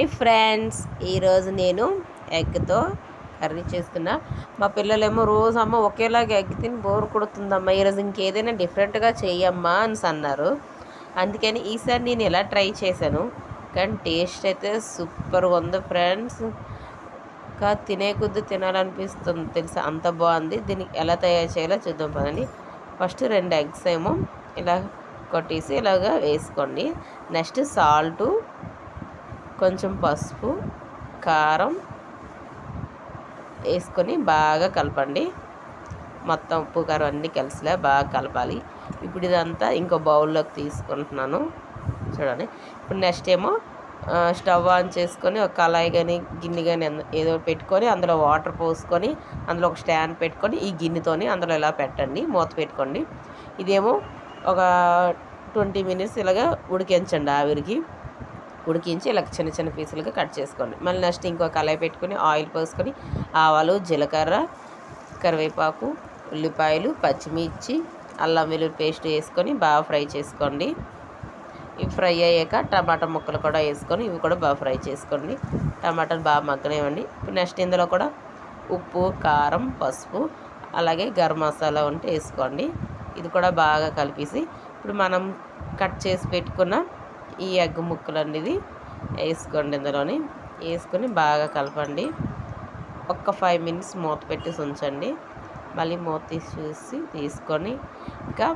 Hi friends, ఈరోజు నేను ఎగ్తో curry చేస్తున్నా. మా పిల్లలేమో రోజు అమ్మ ఒకేలాగా ఎగ్ తిని బోర్ కొడుతుందమ్మా, ఈరోజు ఇంకేదైనా డిఫరెంట్గా చెయ్యమ్మా అని అన్నారు. అందుకని ఈసారి నేను ఎలా ట్రై చేశాను, కానీ టేస్ట్ అయితే సూపర్గా ఉంది ఫ్రెండ్స్. ఇంకా తినే కొద్ది తినాలనిపిస్తుంది తెలుసా, అంత బాగుంది. దీనికి ఎలా తయారు చేయాలో చూద్దాం పదండి. ఫస్ట్ 2 ఎగ్స్ ఏమో ఇలా కొట్టేసి ఇలాగా వేసుకోండి. నెక్స్ట్ సాల్టు, కొంచెం పసుపు, కారం వేసుకొని బాగా కలపండి. మొత్తం ఉప్పు కారం అన్నీ కలిసిలా బాగా కలపాలి. ఇప్పుడు ఇదంతా ఇంకో బౌల్లోకి తీసుకుంటున్నాను చూడండి. ఇప్పుడు నెక్స్ట్ ఏమో స్టవ్ ఆన్ చేసుకొని ఒక కళాయి కానీ గిన్నె కానీ ఏదో పెట్టుకొని అందులో వాటర్ పోసుకొని అందులో ఒక స్టాండ్ పెట్టుకొని ఈ గిన్నెతోని అందులో ఇలా పెట్టండి, మూత పెట్టుకోండి. ఇదేమో ఒక 20 మినిట్స్ ఇలాగా ఉడికించండి. ఆవిరికి ఉడికించి ఇలా చిన్న చిన్న పీసులుగా కట్ చేసుకోండి. మళ్ళీ నెక్స్ట్ ఇంకో కళాయి పెట్టుకొని ఆయిల్ పోసుకొని ఆవాలు, జీలకర్ర, కరివేపాకు, ఉల్లిపాయలు, పచ్చిమిర్చి, అల్లం వెల్లుల్లి పేస్ట్ వేసుకొని బాగా ఫ్రై చేసుకోండి. ఇవి ఫ్రై అయ్యాక టమాటా ముక్కలు కూడా వేసుకొని ఇవి కూడా బాగా ఫ్రై చేసుకోండి. టమాటాలు బాగా మగ్గనివ్వండి. ఇప్పుడు నెక్స్ట్ ఇందులో కూడా ఉప్పు, కారం, పసుపు, అలాగే గరం మసాలా ఉంటే వేసుకోండి. ఇది కూడా బాగా కలిపేసి ఇప్పుడు మనం కట్ చేసి పెట్టుకున్న ఈ ఎగ్ ముక్కలు అనేది వేసుకోండి. ఇందులోని వేసుకొని బాగా కలపండి. ఒక్క 5 మినిట్స్ మూత పెట్టేసి ఉంచండి. మళ్ళీ మూత తీసుకొని ఇంకా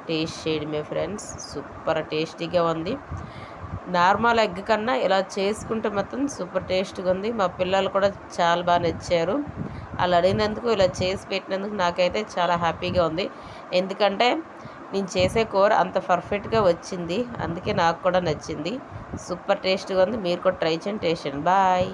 టేస్ట్ చేయడమే ఫ్రెండ్స్. సూపర్ టేస్టీగా ఉంది. నార్మల్ ఎగ్ కన్నా ఇలా చేసుకుంటే మాత్రం సూపర్ టేస్ట్గా ఉంది. మా పిల్లలు కూడా చాలా బాగా నచ్చారు. అలా అడిగినందుకు, ఇలా చేసి పెట్టినందుకు నాకైతే చాలా హ్యాపీగా ఉంది. ఎందుకంటే నేను చేసే కూర అంత పర్ఫెక్ట్గా వచ్చింది, అందుకే నాకు కూడా నచ్చింది. సూపర్ టేస్ట్గా ఉంది. మీరు కూడా ట్రై చేయండి, టేస్ట్ చేయండి. బాయ్.